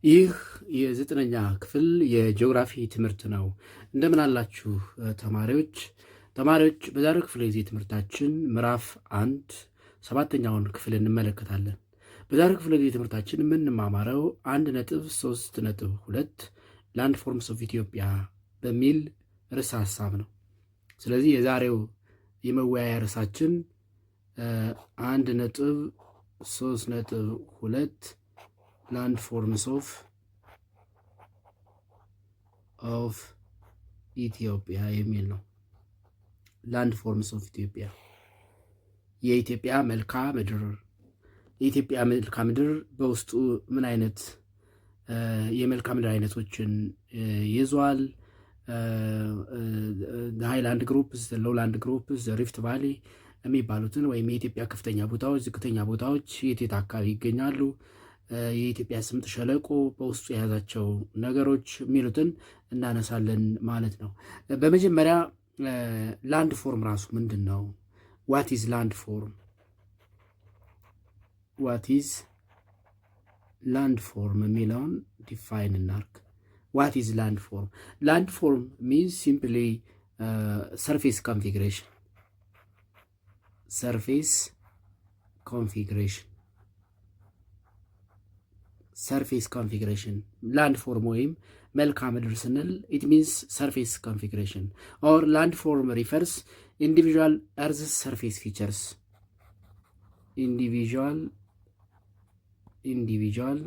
ይህ የዘጠነኛ ክፍል የጂኦግራፊ ትምህርት ነው። እንደምን አላችሁ ተማሪዎች? በዛሬው ክፍለ ጊዜ ትምህርታችን ምዕራፍ 1 7ኛውን ክፍል እንመለከታለን። በዛሬው ክፍለ ጊዜ ትምህርታችን የምንማማረው 1.3.2 ላንድ ፎርምስ ኦፍ ኢትዮጵያ በሚል ርዕሰ ሐሳብ ነው። ስለዚህ የዛሬው የመወያያ ርዕሳችን 1.3.2 ላንድ ፎርምስ ኦፍ ኢትዮጵያ የሚል ነው። ላንድ ፎርምስ ኦፍ ኢትዮጵያ የኢትዮጵያ መልክዓ ምድር። የኢትዮጵያ መልክዓ ምድር በውስጡ ምን አይነት የመልክዓ ምድር አይነቶችን ይዟል? ሃይላንድ ግሩፕስ፣ ሎውላንድ ግሩፕስ፣ ሪፍት ቫሊ የሚባሉትን ወይም የኢትዮጵያ ከፍተኛ ቦታዎች፣ ዝቅተኛ ቦታዎች የት አካባቢ ይገኛሉ? የኢትዮጵያ ስምጥ ሸለቆ በውስጡ የያዛቸው ነገሮች የሚሉትን እናነሳለን ማለት ነው። በመጀመሪያ ላንድ ፎርም ራሱ ምንድን ነው? ዋት ኢዝ ላንድ ፎርም? ዋት ኢዝ ላንድ ፎርም የሚለውን ዲፋይን እናርግ። ዋት ኢዝ ላንድ ፎርም? ላንድ ፎርም ሚንስ ሲምፕሊ ሰርፌስ ኮንፊግሬሽን። ሰርፌስ ኮንፊግሬሽን ሰርፌስ ኮንፊግሬሽን ላንድ ፎርም ወይም መልክዓ ምድር ስንል ኢት ሚንስ ሰርፌስ ኮንፊግሬሽን ኦር ላንድ ፎርም ሪፈርስ ኢንዲቪዥዋል እርዝ ሰርፌስ ፊቸርስ። ኢንዲቪዥዋል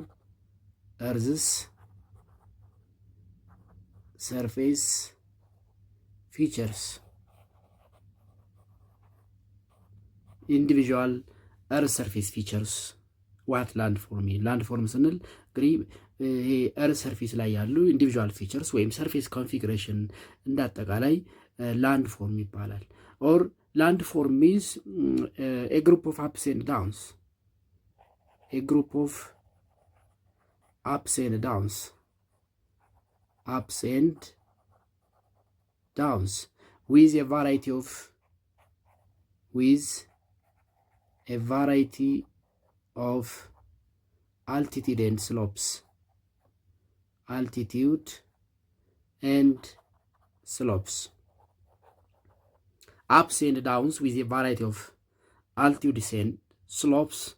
እርዝስ ሰርፌስ ፊቸርስ። ኢንዲቪዥዋል እርዝ ሰርፌስ ፊቸርስ ዋት ላንድ ፎርም። ላንድ ፎርም ስንል እንግዲህ ይሄ እርዝ ሰርፌስ ላይ ያሉ ኢንዲቪዥዋል ፊቸርስ ወይም ሰርፌስ ኮንፊግሬሽን እንዳጠቃላይ ላንድ ፎርም ይባላል። ኦር ላንድ ፎርም ሚንስ ኤ ግሩፕ ኦፍ አፕስ ኤንድ ዳውንስ። ኤ ግሩፕ ኦፍ አፕስ ኤንድ ዳውንስ። አፕስ ኤንድ ዳውንስ ዊዝ ኤ ቫራይቲ of altitude and slopes. Altitude and slopes. Ups and downs with a variety of altitudes and slopes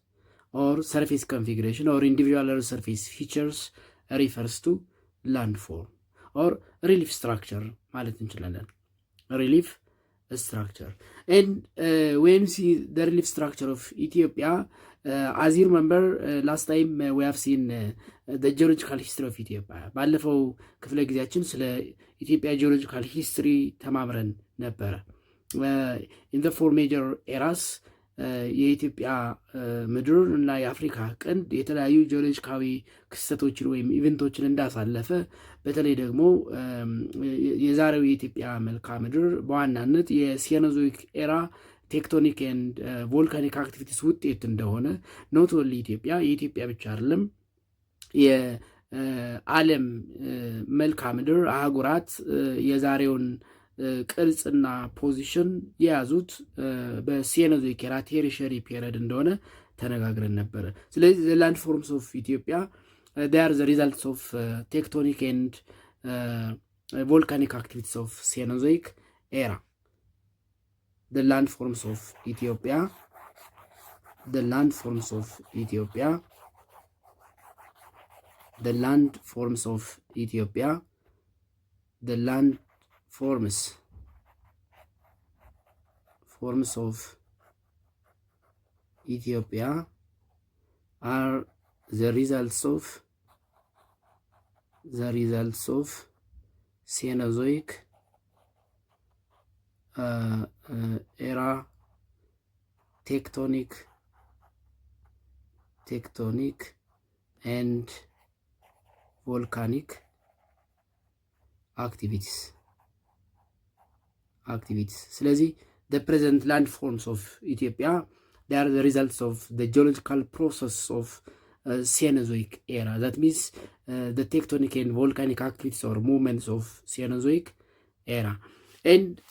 or surface configuration or individual surface features refers to landform or relief structure ማለት እንችላለን። relief structure. And when we see the relief structure of Ethiopia, as you remember, last time we have seen the geological history of Ethiopia. ባለፈው ክፍለ ጊዜያችን ስለ ኢትዮጵያ ጂኦሎጂካል ሂስትሪ ተማምረን ነበረ። in the four major eras የኢትዮጵያ ምድር እና የአፍሪካ ቀንድ የተለያዩ ጂኦሎጂካዊ ክስተቶችን ወይም ኢቨንቶችን እንዳሳለፈ፣ በተለይ ደግሞ የዛሬው የኢትዮጵያ መልክዓ ምድር በዋናነት የሲኖዞይክ ኤራ ቴክቶኒክ ኤንድ ቮልካኒክ አክቲቪቲስ ውጤት እንደሆነ ኖት ኦንሊ የኢትዮጵያ ብቻ አይደለም የዓለም መልክዓ ምድር አህጉራት የዛሬውን ቅርጽና ፖዚሽን የያዙት በሲኖዞይክ ኤራ ቴሪሸሪ ፔሪድ እንደሆነ ተነጋግረን ነበረ። ስለዚህ ላንድ ፎርምስ ኦፍ ኢትዮጵያ they are the results of tectonic and volcanic activities of Cenozoic era. The landforms of Ethiopia, the landforms of Ethiopia, the landforms of Ethiopia, the landforms of Ethiopia are the results of Cenozoic era tectonic and volcanic activities. ስለዚህ the present landforms of Ethiopia, they are the results of the geological process of Cenozoic era. That means the tectonic and volcanic activities or movements of Cenozoic era. And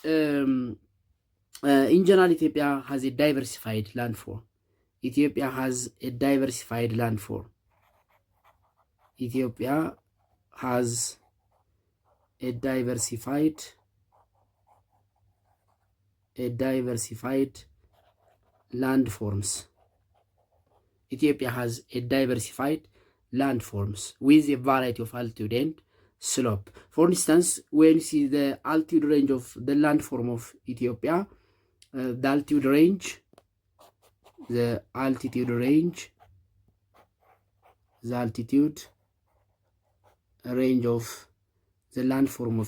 in general, Ethiopia has a diversified landform. Ethiopia has a diversified landform. Ethiopia has a diversified landforms. Ethiopia has a diversified landforms with a variety of altitude and slope. For instance, when you see the altitude range of the landform of Ethiopia, the altitude range of the landform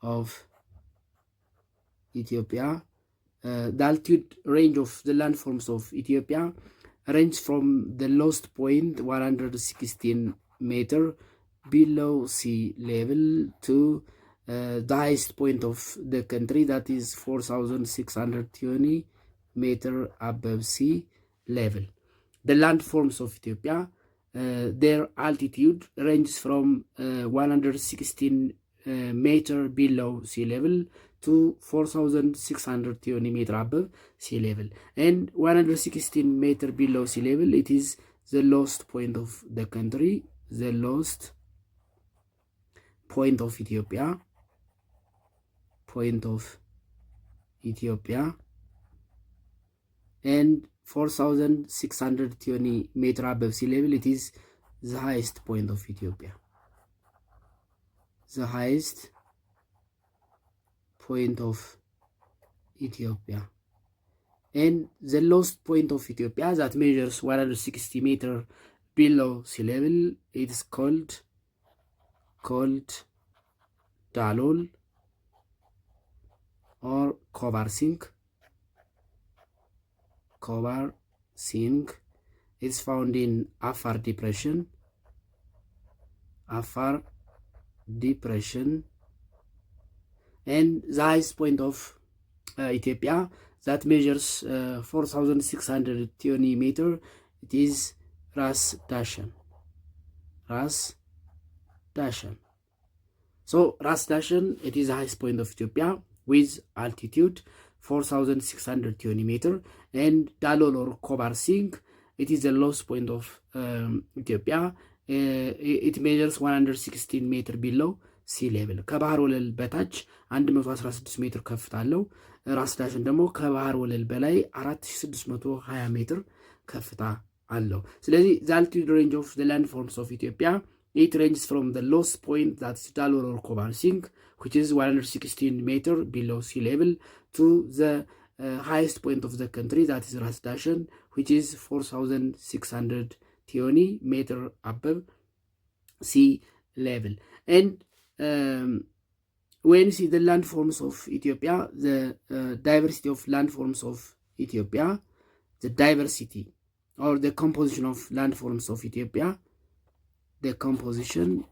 of Ethiopia, the altitude range of the landforms of Ethiopia range from the lowest point 116 meter below sea level to the highest point of the country, that is 4,620 meter above sea level. The landforms of Ethiopia, their altitude ranges from 116 meter below sea level to 4,620 meter above sea level. And 116 meter below sea level, it is the lowest point of the country, the lowest point of Ethiopia, and 4,620 meter above sea level, it is the highest point of Ethiopia. The highest point of Ethiopia. And the lowest point of Ethiopia that measures 160 meter below sea level, it is called Dalol or Kobar Singh. It's found in Afar Depression. And the highest point of Ethiopia that measures 4,620 meter, it is Ras Dashen. So Ras Dashen, it is the highest point of Ethiopia with altitude 4,620 meter, and Dalol or Kobar Singh, it is the lowest point of Ethiopia. It measures 116 meter below sea level. ከባህር ወለል በታች 116 ሜትር ከፍታ አለው። ራስ ዳሽን ደግሞ ከባህር ወለል በላይ 4620 ሜትር ከፍታ አለው። ስለዚህ the altitude range of the landforms of Ethiopia, it ranges from the lowest point, that's Dalol or Kobar Singh, which is 116 meter below sea level, to the highest point of the country, that is Ras Dashen, which is 4,620 meter above sea level. And when you see the landforms of Ethiopia, the diversity of landforms of Ethiopia, the diversity or the composition of landforms of Ethiopia, the composition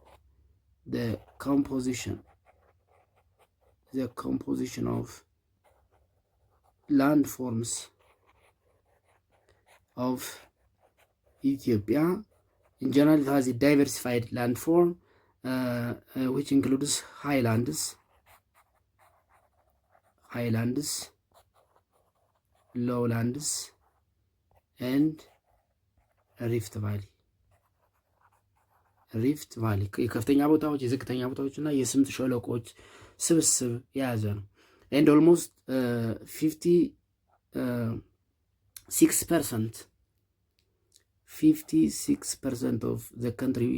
of landforms of Ethiopia, in general, it has a diversified landform, which includes highlands, lowlands, and rift valley. የከፍተኛ ቦታዎች፣ የዝቅተኛ ቦታዎች እና የስምጥ ሸለቆች ስብስብ የያዘ ነው። and almost 56% of the country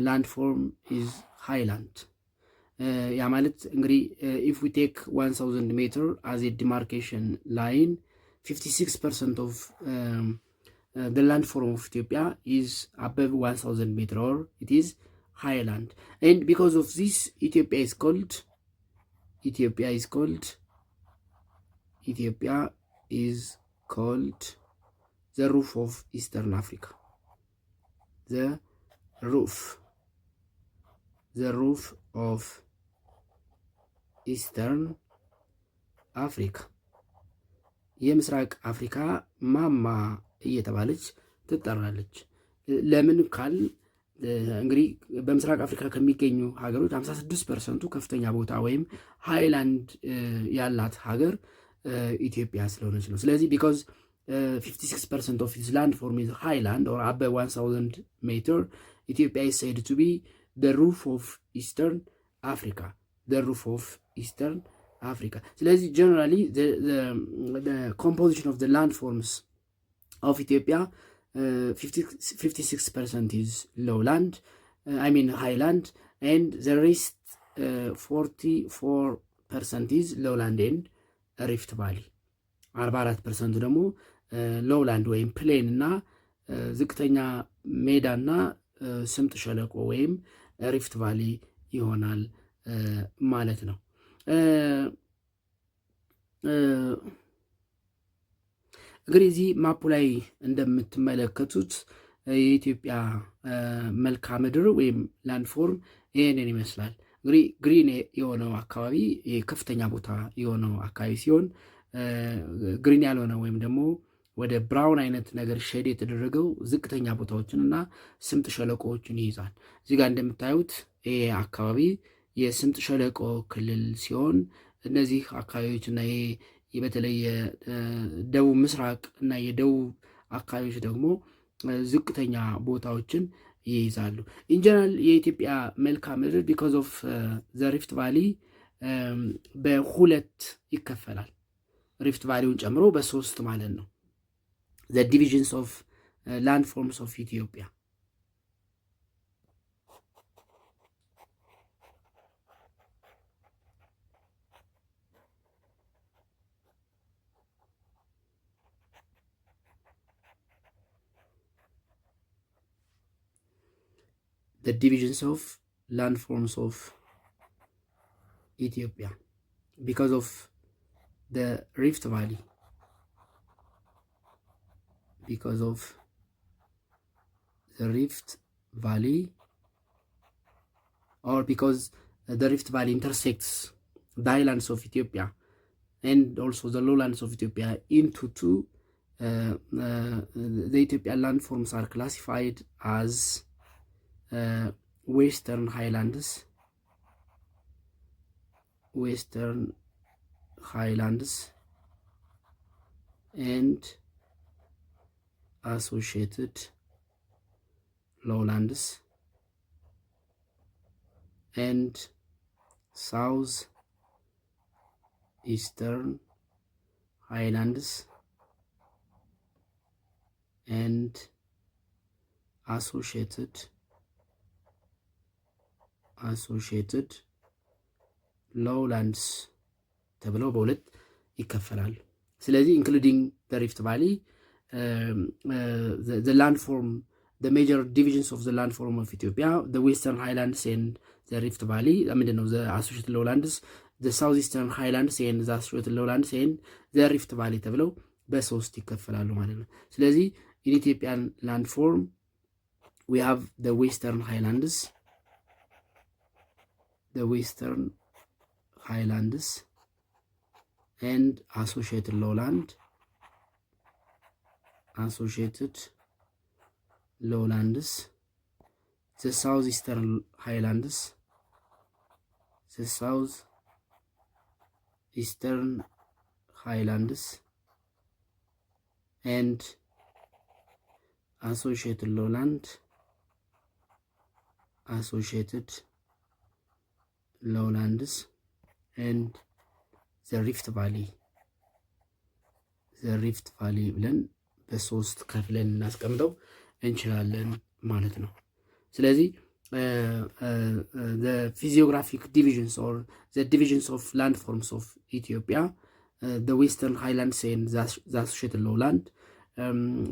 landform is highland. ያ ማለት እንግዲህ if we take 1000 meter as a demarcation line, 56% of the landform of Ethiopia is above 1000 meter, or it is highland. And because of this, Ethiopia is called the roof of Eastern Africa. The roof of Eastern Africa. የምስራቅ አፍሪካ ማማ እየተባለች ትጠራለች። ለምን ካል እንግዲህ በምስራቅ አፍሪካ ከሚገኙ ሀገሮች 56% ከፍተኛ ቦታ ወይም ሃይላንድ ያላት ሀገር ኢትዮጵያ ስለሆነች ነው። ስለዚህ because 56% of its landform is highland or above 1000 meter. Ethiopia is said to be the roof of Eastern Africa. The roof of Eastern Africa. ስለዚህ generally the composition of the landforms of Ethiopia 56% is lowland, highland, and the rest 44% is lowland and rift valley. 44% ደግሞ ሎውላንድ ወይም ፕሌን እና ዝቅተኛ ሜዳና ስምጥ ሸለቆ ወይም ሪፍት ቫሊ ይሆናል ማለት ነው። እንግዲህ እዚህ ማፑ ላይ እንደምትመለከቱት የኢትዮጵያ መልክዓ ምድር ወይም ላንድፎርም ይህንን ይመስላል። እንግዲህ ግሪን የሆነው አካባቢ ከፍተኛ ቦታ የሆነው አካባቢ ሲሆን ግሪን ያልሆነ ወይም ደግሞ ወደ ብራውን አይነት ነገር ሼድ የተደረገው ዝቅተኛ ቦታዎችን እና ስምጥ ሸለቆዎችን ይይዛል። እዚህ ጋር እንደምታዩት ይሄ አካባቢ የስምጥ ሸለቆ ክልል ሲሆን እነዚህ አካባቢዎች እና ይሄ በተለይ የደቡብ ምስራቅ እና የደቡብ አካባቢዎች ደግሞ ዝቅተኛ ቦታዎችን ይይዛሉ። ኢንጀነራል የኢትዮጵያ መልክዓ ምድር ቢኮዝ ኦፍ ዘ ሪፍት ቫሊ በሁለት ይከፈላል። ሪፍት ቫሊውን ጨምሮ በሶስት ማለት ነው። the divisions of landforms of Ethiopia. The divisions of landforms of Ethiopia because of the Rift Valley. Because of the Rift Valley, or because the Rift Valley intersects the highlands of Ethiopia and also the lowlands of Ethiopia into two. The Ethiopian landforms are classified as Western Highlands and associated lowlands and south eastern highlands and associated lowlands ተብለው በሁለት ይከፈላሉ። ስለዚህ including the Rift Valley, the landform, the major divisions of the landform of Ethiopia, the Western Highlands and the Rift Valley, the associated lowlands, the Southeastern Highlands and the associated lowlands and the Rift Valley ተብለው በሶስት ይከፈላሉ ማለት ነው። ስለዚህ in Ethiopian landform we have the Western Highlands and associated lowlands, the Southeastern Highlands and associated lowlands and the Rift Valley ብለን በሶስት ከፍለን እናስቀምጠው እንችላለን ማለት ነው። ስለዚህ the physiographic divisions or the divisions of landforms of Ethiopia, the Western Highlands and the associated lowland,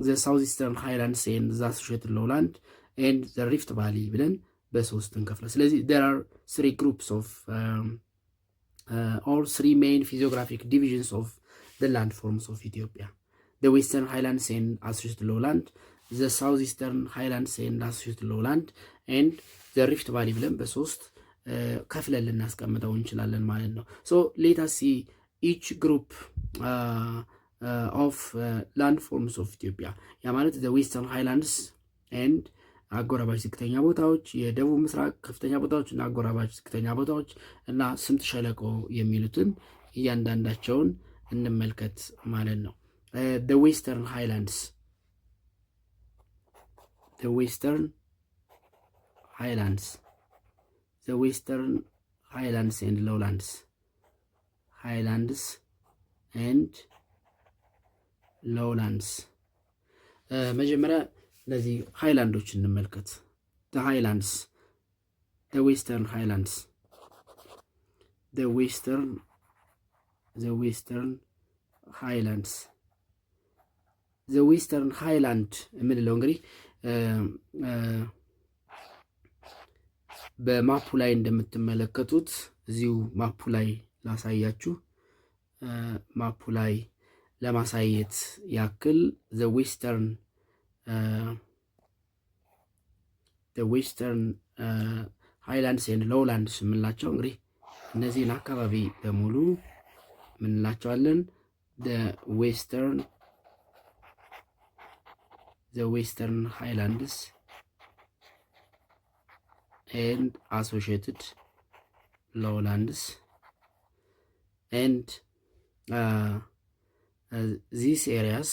the Southeastern Highlands and the associated lowland and the Rift Valley ብለን በሶስት እንከፍላለን። ስለዚህ there are three groups of or three main physiographic divisions of the landforms of Ethiopia: the Western Highlands and associated lowland, the Southeastern Highlands and associated lowland and the Rift Valley ብለን በሶስት ከፍለን ልናስቀምጠው እንችላለን ማለት ነው። so let us see each group of landforms of Ethiopia. ያ ማለት the Western Highlands and አጎራባች ዝቅተኛ ቦታዎች፣ የደቡብ ምስራቅ ከፍተኛ ቦታዎች እና አጎራባች ዝቅተኛ ቦታዎች እና ስምጥ ሸለቆ የሚሉትን እያንዳንዳቸውን እንመልከት ማለት ነው። the Western Highlands, the Western Highlands, the Western Highlands and Lowlands, Highlands and Lowlands. መጀመሪያ እነዚህ ሃይላንዶች እንመልከት። the Highlands, the Western Highlands, the Western Highlands, the Western Highland የምንለው እንግዲህ በማፑ ላይ እንደምትመለከቱት እዚሁ ማፑ ላይ ላሳያችሁ። ማፑ ላይ ለማሳየት ያክል the Western Highlands and Lowlands የምንላቸው እንግዲህ እነዚህን አካባቢ በሙሉ ምንላቸዋለን? the Western Highlands and associated lowlands, and these areas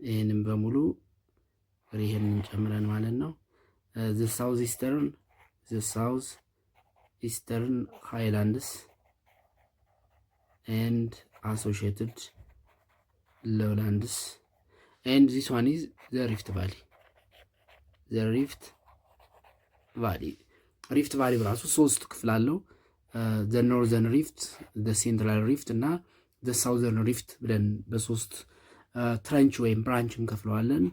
ይህንም በሙሉ ይህንን ጨምረን ማለት ነው the southeastern highlands and associated lowlands, and this one is the Rift Valley. the Rift Valley በራሱ ሶስት ክፍል አለው። the Northern Rift, the Central Rift እና the Southern Rift ብለን በሶስት ትረንች ወይም ብራንች እንከፍለዋለን።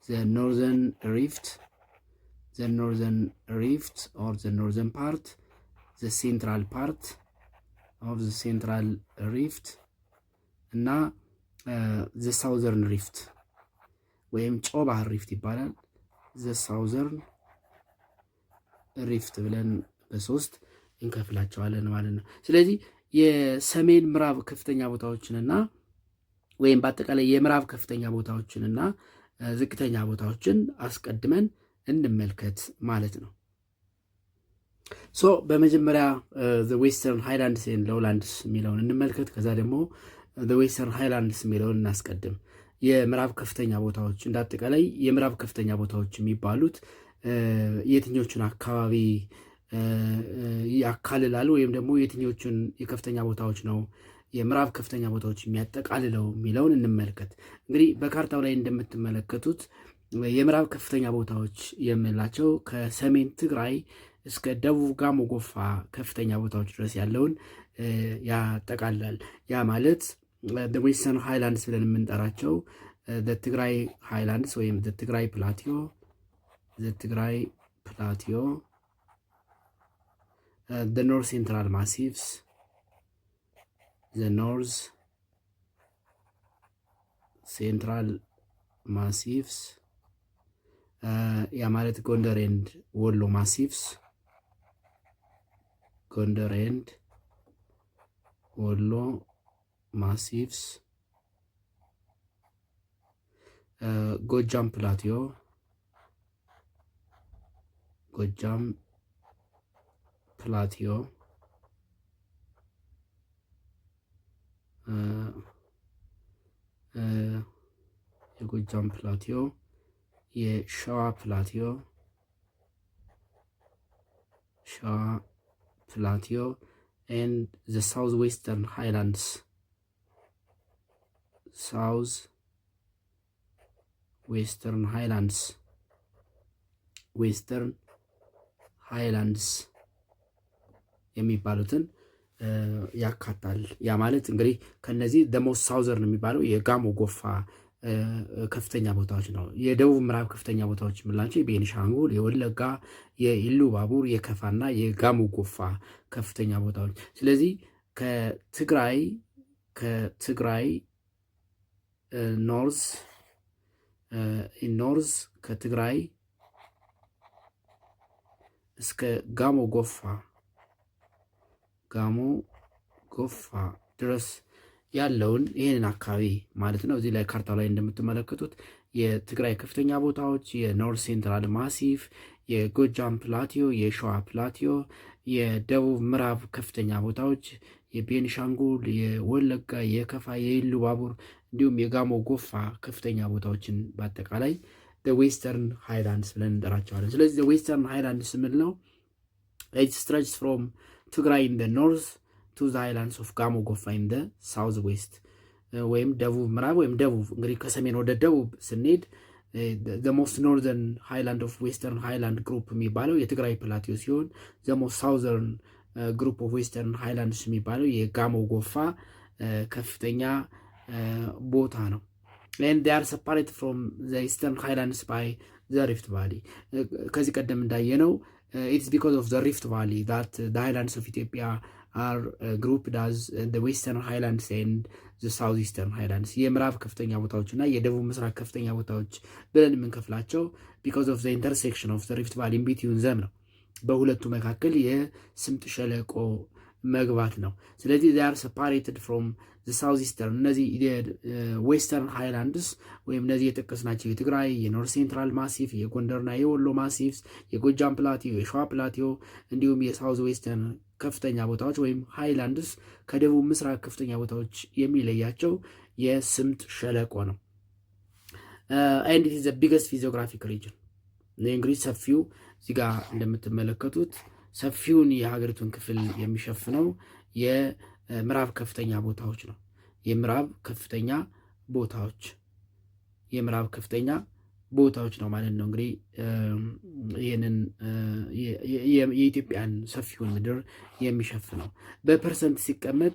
the Northern Rift or the northern part, the central part of the Central Rift እና the Southern Rift ወይም ጨው ባህር ሪፍት ይባላል። the Southern Rift ብለን በሶስት እንከፍላቸዋለን ማለት ነው። ስለዚህ የሰሜን ምዕራብ ከፍተኛ ቦታዎችንና ወይም በአጠቃላይ የምዕራብ ከፍተኛ ቦታዎችንና ዝቅተኛ ቦታዎችን አስቀድመን እንመልከት ማለት ነው። ሶ በመጀመሪያ the Western Highlands and Lowlands የሚለውን እንመልከት። ከዛ ደግሞ the Western Highlands የሚለውን እናስቀድም። የምዕራብ ከፍተኛ ቦታዎች እንዳጠቃላይ የምዕራብ ከፍተኛ ቦታዎች የሚባሉት የትኞቹን አካባቢ ያካልላሉ ወይም ደግሞ የትኞቹን የከፍተኛ ቦታዎች ነው የምዕራብ ከፍተኛ ቦታዎች የሚያጠቃልለው የሚለውን እንመልከት። እንግዲህ በካርታው ላይ እንደምትመለከቱት የምዕራብ ከፍተኛ ቦታዎች የምንላቸው ከሰሜን ትግራይ እስከ ደቡብ ጋሞ ጎፋ ከፍተኛ ቦታዎች ድረስ ያለውን ያጠቃልላል። ያ ማለት the Western Highlands ብለን የምንጠራቸው the ትግራይ ሃይላንድስ ወይም the ትግራይ ፕላቲዮ the North Central Massifs, the North Central Massifs ያ ማለት ጎንደር ኤንድ ወሎ ማሲፍስ፣ ጎንደር ኤንድ ወሎ ማሲፍስ፣ ጎጃም ፕላቲዮ፣ የጎጃም ፕላቲዮ፣ የሸዋ ፕላቲዮ and the Southwestern Highlands, Western Highlands የሚባሉትን ያካታል። ያ ማለት እንግዲህ ከነዚህ ደሞስ ሳውዘርን የሚባለው የጋሞ ጎፋ ከፍተኛ ቦታዎች ነው። የደቡብ ምዕራብ ከፍተኛ ቦታዎች የምንላቸው የቤኒሻንጉል፣ የወለጋ፣ የኢሉ ባቡር፣ የከፋና የጋሞ ጎፋ ከፍተኛ ቦታዎች። ስለዚህ ከትግራይ ኖርዝ ከትግራይ እስከ ጋሞ ጎፋ ድረስ ያለውን ይህንን አካባቢ ማለት ነው። እዚህ ላይ ካርታው ላይ እንደምትመለከቱት የትግራይ ከፍተኛ ቦታዎች፣ የኖርት ሴንትራል ማሲፍ፣ የጎጃም ፕላቲዮ፣ የሸዋ ፕላቲዮ፣ የደቡብ ምዕራብ ከፍተኛ ቦታዎች፣ የቤኒሻንጉል፣ የወለጋ፣ የከፋ፣ የኢሉ ባቡር እንዲሁም የጋሞ ጎፋ ከፍተኛ ቦታዎችን በአጠቃላይ ዌስተርን ሃይላንድስ ብለን እንጠራቸዋለን። ስለዚህ ዌስተርን ሃይላንድስ የምንለው it stretches from ትግራይ in the north to the highlands of ጋሞ ጎፋ in the south west ወይም ደቡብ ምዕራብ ወይም ደቡብ እንግዲህ ከሰሜን ወደ ደቡብ ስንሄድ the most northern highland of western highland group የሚባለው የትግራይ ፕላቲዮ ሲሆን the most southern group of western highlands የሚባለው የጋሞ ጎፋ ከፍተኛ ቦታ ነው። and they are separated from the eastern highlands by the rift valley ከዚህ ቀደም እንዳየነው it's because of the rift valley that the highlands of Ethiopia are grouped as the western highlands and the southeastern highlands የምዕራብ ከፍተኛ ቦታዎች እና የደቡብ ምስራቅ ከፍተኛ ቦታዎች ብለን የምንከፍላቸው because of the intersection of the rift valley in between them ነው በሁለቱ መካከል የስምጥ ሸለቆ መግባት ነው። ስለዚህ they are separated from the southeastern እነዚህ ዌስተርን ሃይላንድስ ወይም እነዚህ የጠቀስናቸው የትግራይ የኖርት ሴንትራል ማሲፍ የጎንደርና የወሎ ማሲፍስ የጎጃም ፕላቲዮ የሸዋ ፕላቲዮ እንዲሁም የሳውዝ ዌስተርን ከፍተኛ ቦታዎች ወይም ሃይላንድስ ከደቡብ ምስራቅ ከፍተኛ ቦታዎች የሚለያቸው የስምጥ ሸለቆ ነው። and it is the biggest physiographic region እንግዲህ ሰፊው እዚህ ጋር እንደምትመለከቱት ሰፊውን የሀገሪቱን ክፍል የሚሸፍነው የምዕራብ ከፍተኛ ቦታዎች ነው። የምዕራብ ከፍተኛ ቦታዎች ነው ማለት ነው። እንግዲህ ይህንን የኢትዮጵያን ሰፊውን ምድር የሚሸፍነው በፐርሰንት ሲቀመጥ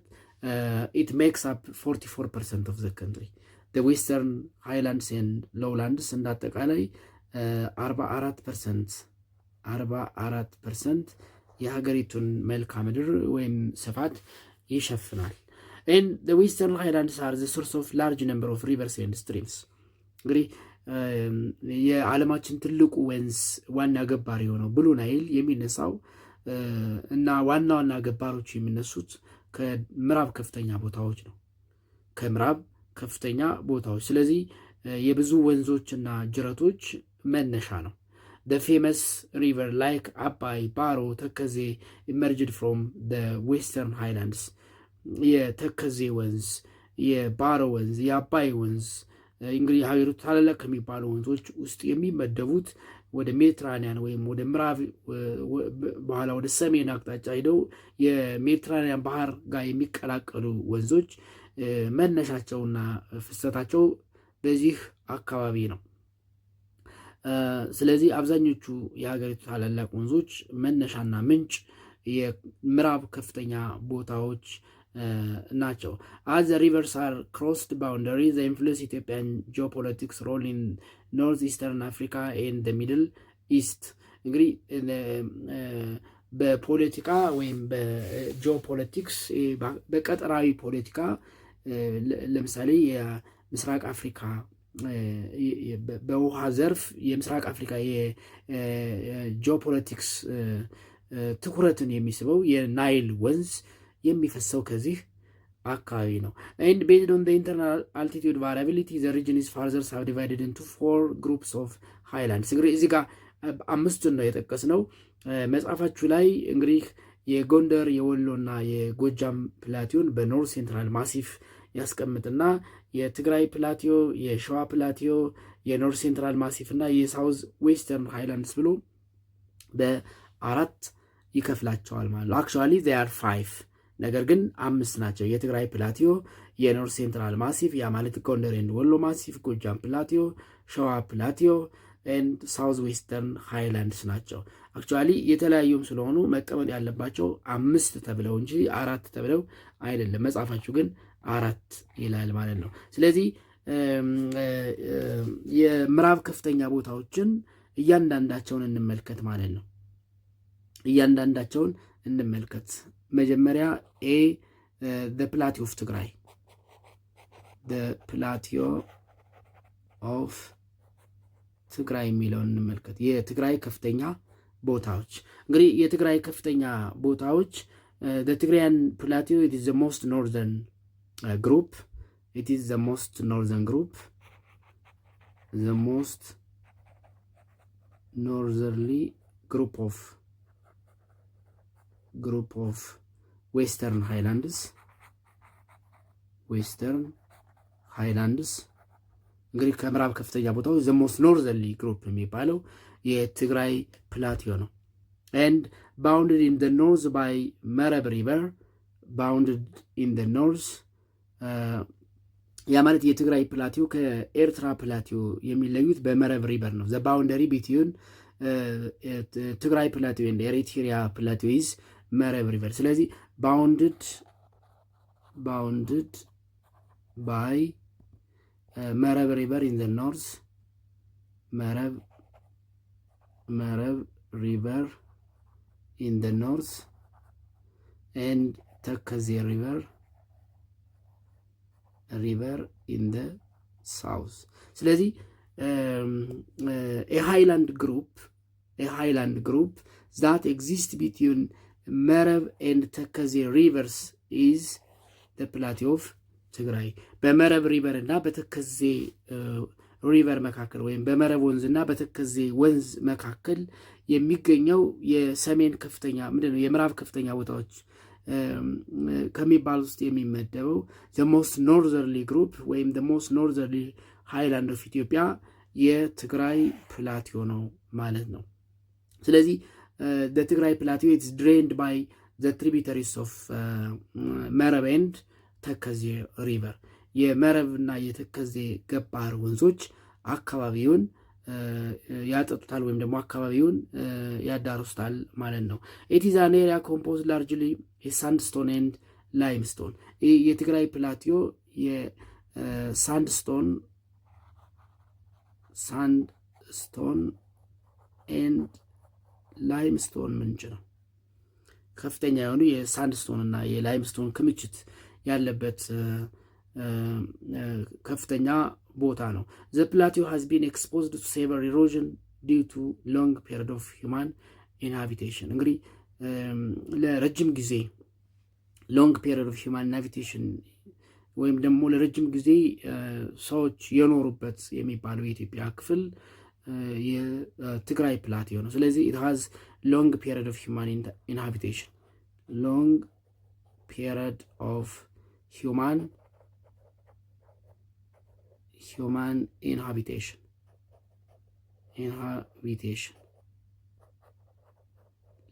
it makes up 44% of the country the western highlands and lowlands እንዳጠቃላይ 44% የሀገሪቱን መልክዓ ምድር ወይም ስፋት ይሸፍናል። and the western highlands are the source of large number of rivers and streams እንግዲህ የዓለማችን ትልቁ ወንዝ ዋና ገባር የሆነው ብሉ ናይል የሚነሳው እና ዋና ገባሮች የሚነሱት ከምዕራብ ከፍተኛ ቦታዎች ስለዚህ የብዙ ወንዞችና ጅረቶች መነሻ ነው። the famous river like አባይ፣ ባሮ፣ ተከዜ emerged from the western highlands የተከዜ ወንዝ፣ የባሮ ወንዝ፣ የአባይ ወንዝ እንግዲህ ሀገሪቱ ታላላቅ ከሚባሉ ወንዞች ውስጥ የሚመደቡት ወደ ሜዲትራኒያን ወይም ወደ ምዕራብ በኋላ ወደ ሰሜን አቅጣጫ ሄደው የሜዲትራኒያን ባህር ጋር የሚቀላቀሉ ወንዞች መነሻቸውና ፍሰታቸው በዚህ አካባቢ ነው። ስለዚህ አብዛኞቹ የሀገሪቱ ታላላቅ ወንዞች መነሻና ምንጭ የምዕራብ ከፍተኛ ቦታዎች ናቸው። as the rivers are crossed boundaries they influence Ethiopian geopolitics role in northeastern Africa and the Middle East እንግዲህ በፖለቲካ ወይም በጂኦፖለቲክስ በቀጠናዊ ፖለቲካ ለምሳሌ የምስራቅ አፍሪካ በውሃ ዘርፍ የምስራቅ አፍሪካ የጂኦፖለቲክስ ትኩረትን የሚስበው የናይል ወንዝ የሚፈሰው ከዚህ አካባቢ ነው። and based on the internal altitude variability the region is further subdivided into 4 groups of highlands እንግዲህ እዚህ ጋር አምስቱን ነው የጠቀስነው። መጽሐፋችሁ ላይ እንግዲህ የጎንደር የወሎና የጎጃም ፕላቲዮን በኖርት ሴንትራል ማሲፍ ያስቀምጥና የትግራይ ፕላቲዮ፣ የሸዋ ፕላቲዮ፣ የኖርት ሴንትራል ማሲፍ እና የሳውዝ ዌስተርን ሃይላንድስ ብሎ በአራት ይከፍላቸዋል ማለት ነው። actually they are 5 ነገር ግን 5 ናቸው። የትግራይ ፕላቲዮ፣ የኖርት ሴንትራል ማሲፍ ያ ማለት ጎንደር ኤንድ ወሎ ማሲፍ፣ ጎጃም ፕላቲዮ፣ ሸዋ ፕላቲዮ ኤንድ ሳውዝ ዌስተርን ሃይላንድስ ናቸው። actually የተለያዩም ስለሆኑ መቀመጥ ያለባቸው 5 ተብለው እንጂ 4 ተብለው አይደለም። መጽሐፋችሁ ግን 4 ይላል ማለት ነው። ስለዚህ የምዕራብ ከፍተኛ ቦታዎችን እያንዳንዳቸውን እንመልከት ማለት ነው። መጀመሪያ the plateau of ትግራይ የሚለውን እንመልከት። የትግራይ ከፍተኛ ቦታዎች እንግዲህ የትግራይ ከፍተኛ ቦታዎች the Tigrayan plateau it is the most northern group the most northerly group of ዌስተርን ሃይላንድስ እንግዲህ ከምዕራብ ከፍተኛ ቦታዎች ዘ ሞስት ኖርዘርሊ ግሩፕ የሚባለው የትግራይ ፕላቲዮ ነው። and bounded in the north by መረብ ሪቨር bounded in the north ያ ማለት የትግራይ ፕላቲዮ ከኤርትራ ፕላቲዮ የሚለዩት በመረብ ሪቨር ነው። the boundary between ትግራይ ፕላቲዮ and ኤሪትሪያ ፕላቲዮ is መረብ ሪቨር። ስለዚህ bounded by መረብ ሪቨር in the north መረብ ሪቨር in the north and ተከዜ river in the south። ስለዚህ a highland group that exists between መረብ and ተከዜ rivers is the plateau of ትግራይ። በመረብ ሪቨር እና በተከዜ ሪቨር መካከል ወይም በመረብ ወንዝ እና በተከዜ ወንዝ መካከል የሚገኘው የሰሜን ከፍተኛ ምንድነው የምዕራብ ከፍተኛ ቦታዎች ከሚባል ውስጥ የሚመደበው the most northerly group ወይም the most northerly highland of ኢትዮጵያ የትግራይ ፕላቲዮ ነው ማለት ነው። ስለዚህ the ትግራይ ፕላቲዮ is drained by the tributaries of መረብ and ተከዜ ሪቨር። የመረብና የተከዜ ገባር ወንዞች አካባቢውን ያጠጡታል ወይም ደግሞ አካባቢውን ያዳርሱታል ማለት ነው። it is an area composed largely sandstone and limestone። የትግራይ ፕላቲዮ የሳንድስቶን and ላይምስቶን ምንጭ ነው። ከፍተኛ የሆኑ የሳንድስቶን እና የላይምስቶን ክምችት ያለበት ከፍተኛ ቦታ ነው። the plateau has been exposed to severe erosion due to long period of human inhabitation። እንግዲህ ለረጅም ጊዜ long period of human inhabitation ወይም ደግሞ ለረጅም ጊዜ ሰዎች የኖሩበት የሚባለው የኢትዮጵያ ክፍል የትግራይ ፕላቲዮ ነው። ስለዚህ it has long period of human inhabitation human inhabitation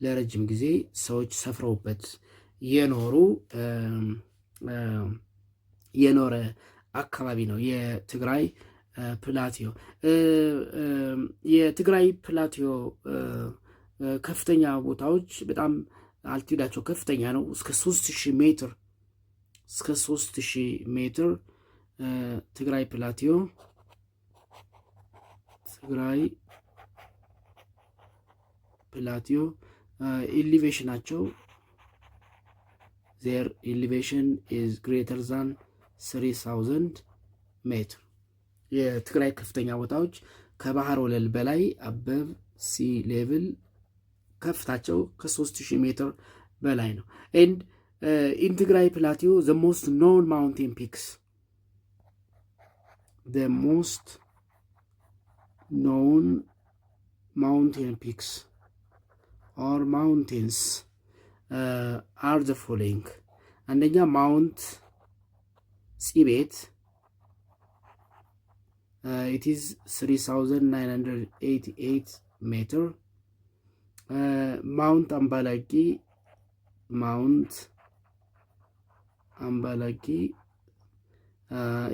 ለረጅም ጊዜ ሰዎች ሰፍረውበት የኖረ አካባቢ ነው የትግራይ ፕላቲዮ። የትግራይ ፕላቲዮ ከፍተኛ ቦታዎች በጣም አልቲዳቸው ከፍተኛ ነው። እስከ 3000 ሜትር ትግራይ ፕላቲዮ ኢሊቬሽናቸው their elevation is greater than 3000 ሜትር። የትግራይ ከፍተኛ ቦታዎች ከባህር ወለል በላይ አበብ ሲ ሌቭል ከፍታቸው ከ3000 ሜትር በላይ ነው። and in ትግራይ ፕላቲዮ the most known mountain peaks or mountains are the following። አንደኛ ማውንት ጽቤት it is 3988 ሜትር። ማውንት አምባላጌ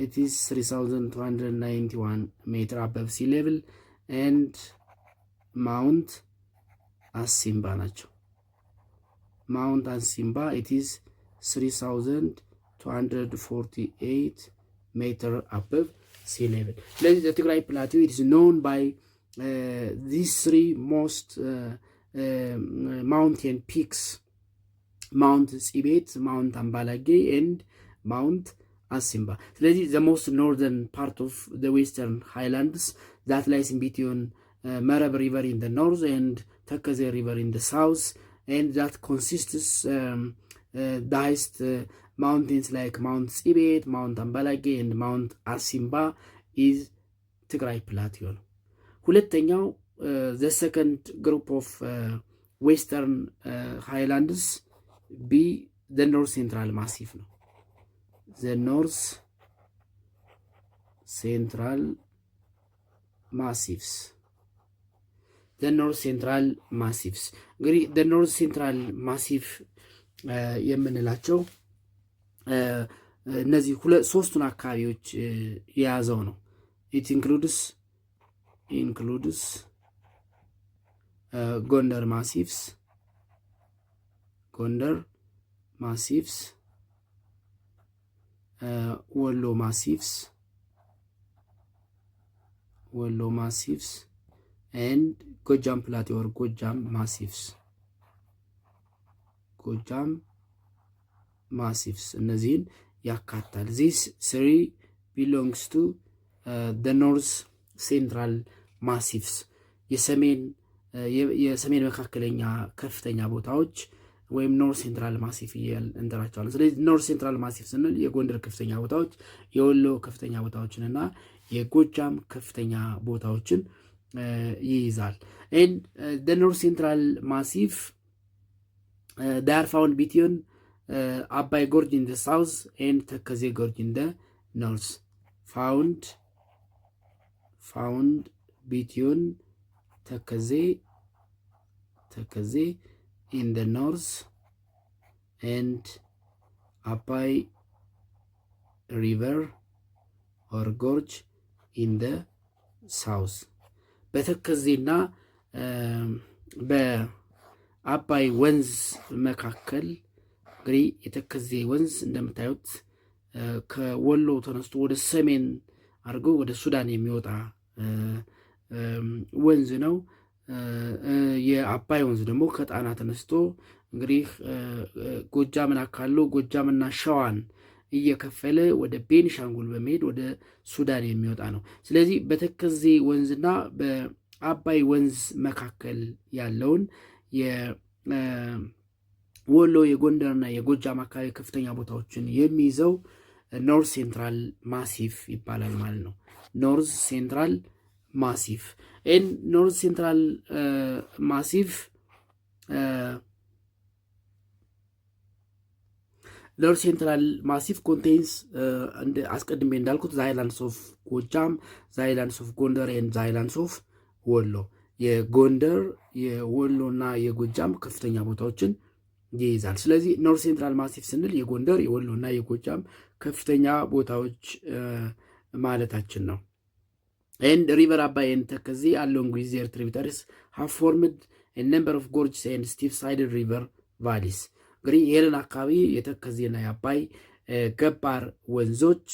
it is 3291 ሜትር above sea level and ማውንት አሲምባ ናቸው። ማውንት አሲምባ it is 3248 ሜትር above sea level። ስለዚህ the ትግራይ plateau it is known by these three most mountain peaks ማውንት ጽቤት፣ ማውንት አምባላጌ and ማውንት አሲምባ። ስለዚህ the most northern part of the western highlands that lies in between መረብ river in the north and ተከዜ river in the south and that consists the highest mountains like Mount ጽቤት, Mount አምባላጌ and Mount አሲምባ is ትግራይ plateau ነው። ሁለተኛው the second group of western highlands be ዘ ኖርዝ ሴንትራል ማሲፍ ነው። ዘ ኖርዝ ሴንትራል ማሲቭስ ዘ ኖርዝ ሴንትራል ማሲቭስ እንግዲህ ዘ ኖርዝ ሴንትራል ማሲፍ የምንላቸው እነዚህ ሶስቱን አካባቢዎች የያዘው ነው። ኢት ኢንክሉድስ ጎንደር ማሲቭስ ወሎ ማሲቭስ and ጎጃም ፕላቴ or ጎጃም ማሲቭስ እነዚህን ያካታል። this three belongs to the north central massifs የሰሜን መካከለኛ ከፍተኛ ቦታዎች ወይም ኖርዝ ሴንትራል ማሲፍ እንጠራቸዋለን። ስለዚህ ኖርዝ ሴንትራል ማሲፍ ስንል የጎንደር ከፍተኛ ቦታዎች፣ የወሎ ከፍተኛ ቦታዎችንና የጎጃም ከፍተኛ ቦታዎችን ይይዛል። and the north central massif they are found between Abai Gorge in the south and Takaze Gorge in the north. Found between Takaze in the north and Abai river or gorge in the south. በተከዜና በአባይ ወንዝ መካከል እንግዲህ የተከዜ ወንዝ እንደምታዩት ከወሎ ተነስቶ ወደ ሰሜን አድርጎ ወደ ሱዳን የሚወጣ ወንዝ ነው። የአባይ ወንዝ ደግሞ ከጣና ተነስቶ እንግዲህ ጎጃምን አካሎ ጎጃምና ሸዋን እየከፈለ ወደ ቤኒሻንጉል በመሄድ ወደ ሱዳን የሚወጣ ነው። ስለዚህ በተከዜ ወንዝና በአባይ ወንዝ መካከል ያለውን የወሎ የጎንደርና የጎጃም አካባቢ ከፍተኛ ቦታዎችን የሚይዘው ኖርዝ ሴንትራል ማሲፍ ይባላል ማለት ነው። ኖርዝ ሴንትራል ማሲፍ ኖርዝ ሴንትራል ማሲፍ ኖርዝ ሴንትራል ማሲፍ ኮንቴንስ አስቀድሜ እንዳልኩት ዘ ሃይላንድስ ኦፍ ጎጃም፣ ዘ ሃይላንድስ ኦፍ ጎንደር ኤንድ ዘ ሃይላንድስ ኦፍ ወሎ የጎንደር የወሎና የጎጃም ከፍተኛ ቦታዎችን ይይዛል። ስለዚህ ኖርዝ ሴንትራል ማሲፍ ስንል የጎንደር የወሎና የጎጃም ከፍተኛ ቦታዎች ማለታችን ነው። and river Abai and Takaze along with their tributaries have formed a number of gorges and steep-sided river valleys. እንግዲህ ይህንን አካባቢ የተከዜና የአባይ ገባር ወንዞች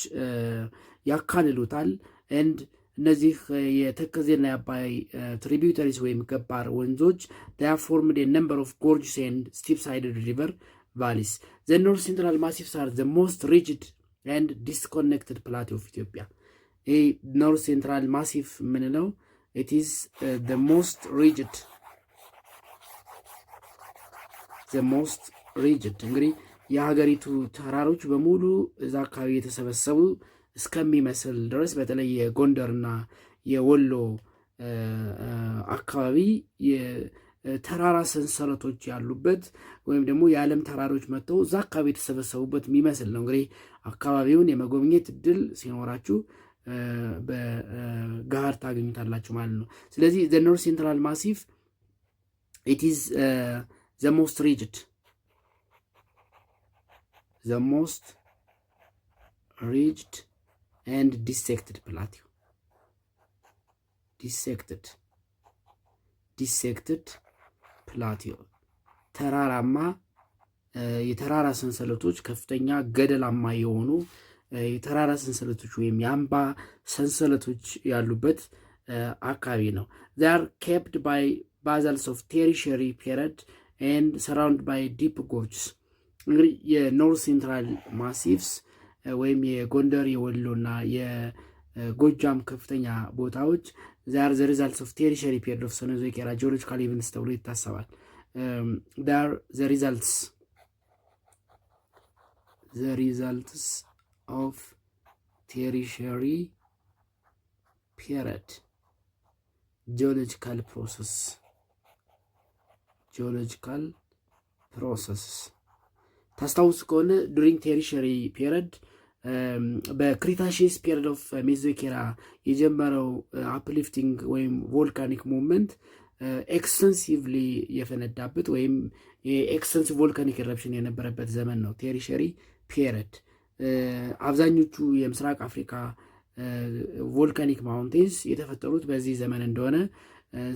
ያካልሉታል። and እነዚህ የተከዜና የአባይ ትሪቢዩተሪስ ወይም ገባር ወንዞች they have formed a number of gorges and steep-sided river valleys. The north central massifs are the most rigid and disconnected plateau of Ethiopia. ኖርዝ ሴንትራል ማሲፍ የምንለው it is the most rigid እንግዲህ የሀገሪቱ ተራሮች በሙሉ እዛ አካባቢ የተሰበሰቡ እስከሚመስል ድረስ በተለይ የጎንደርና የወሎ አካባቢ የተራራ ሰንሰለቶች ያሉበት ወይም ደግሞ የዓለም ተራሮች መጥተው እዛ አካባቢ የተሰበሰቡበት የሚመስል ነው። እንግዲህ አካባቢውን የመጎብኘት እድል ሲኖራችሁ በጋር ታገኙታላችሁ ማለት ነው። ስለዚህ the north central massif it is the most rigid and dissected plateau ተራራማ የተራራ ሰንሰለቶች ከፍተኛ ገደላማ የሆኑ የተራራ ሰንሰለቶች ወይም የአምባ ሰንሰለቶች ያሉበት አካባቢ ነው። they are kept by basalts of tertiary period and surrounded by deep gorges. እንግዲህ የኖርዝ ሴንትራል ማሲፍስ ወይም የጎንደር የወሎና የጎጃም ከፍተኛ ቦታዎች they are the results of tertiary period of Cenozoic era geological events ተብሎ ይታሰባል። they are the results of tertiary period geological process ታስታውስ ከሆነ ዱሪንግ ቴሪሸሪ ፔሪድ በክሪታሺየስ ፔሪድ ኦፍ ሜሶዞይክ ኤራ የጀመረው አፕሊፍቲንግ ወይም ቮልካኒክ ሙቭመንት ኤክስተንሲቭሊ የፈነዳበት ወይም የኤክስተንሲቭ ቮልካኒክ ኢረፕሽን የነበረበት ዘመን ነው ቴሪሸሪ ፔሪድ። አብዛኞቹ የምስራቅ አፍሪካ ቮልካኒክ ማውንቴንስ የተፈጠሩት በዚህ ዘመን እንደሆነ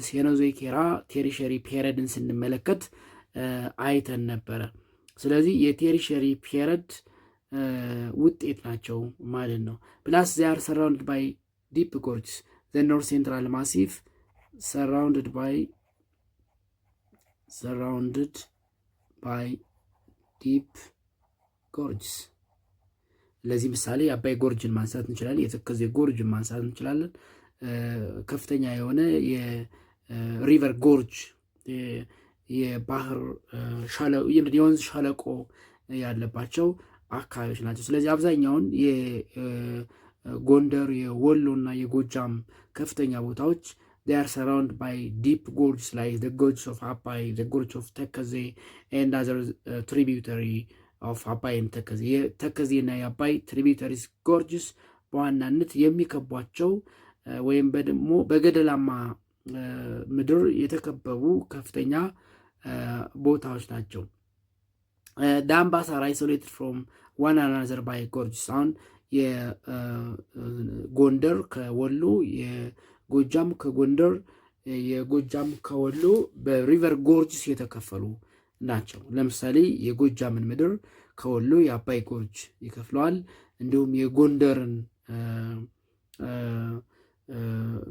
ሴኖዞይክ ኤራ ቴሪሸሪ ፔሪድን ስንመለከት አይተን ነበረ። ስለዚህ የቴሪሸሪ ፔሪድ ውጤት ናቸው ማለት ነው። ፕላስ ዚያር ሰራውንድድ ባይ ዲፕ ጎርጅስ ዘ ኖርዝ ሴንትራል ማሲፍ surrounded by deep gorges። ለዚህ ምሳሌ የአባይ ጎርጅን ማንሳት እንችላለን። የተከዜ ጎርጅን ማንሳት እንችላለን። ከፍተኛ የሆነ የሪቨር ጎርጅ የባህር የወንዝ ሸለቆ ያለባቸው አካባቢዎች ናቸው። ስለዚህ አብዛኛውን የጎንደር የወሎ እና የጎጃም ከፍተኛ ቦታዎች they are surrounded by deep gorges like the gorge of Apai, the gorge of Tekeze and other tributary of Apai and Tekeze. Tekeze እና የአባይ tributaries gorges በዋናነት የሚከቧቸው ወይም ደግሞ በገደላማ ምድር የተከበቡ ከፍተኛ ቦታዎች ናቸው። the Ambas are isolated from one another by gorges። አሁን የጎንደር ከወሎ ጎጃም ከጎንደር የጎጃም ከወሎ በሪቨር ጎርጅስ የተከፈሉ ናቸው። ለምሳሌ የጎጃምን ምድር ከወሎ የአባይ ጎርጅ ይከፍለዋል። እንዲሁም የጎንደርን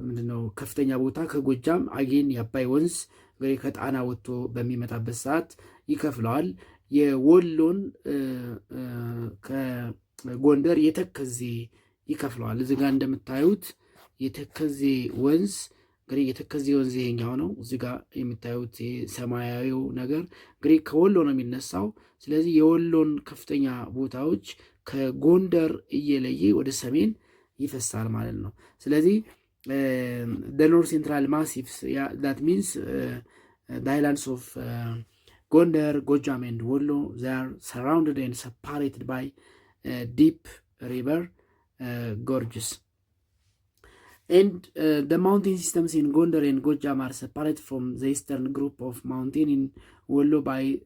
ምንድነው ከፍተኛ ቦታ ከጎጃም አጌን የአባይ ወንዝ እንግዲህ ከጣና ወጥቶ በሚመጣበት ሰዓት ይከፍለዋል። የወሎን ከጎንደር የተከዜ ይከፍለዋል። እዚህ ጋር እንደምታዩት የተከዜ ወንዝ እንግዲህ የተከዜ ወንዝ ይሄኛው ነው። እዚህ ጋር የምታዩት ሰማያዊው ነገር እንግዲህ ከወሎ ነው የሚነሳው። ስለዚህ የወሎን ከፍተኛ ቦታዎች ከጎንደር እየለየ ወደ ሰሜን ይፈሳል ማለት ነው። ስለዚህ the north central massifs, that means the islands of Gondar, Gojam and Wollo, they are surrounded and separated by deep river gorges. And the mountain systems in Gondar and Gojam are separated from the eastern group of mountain in Wollo by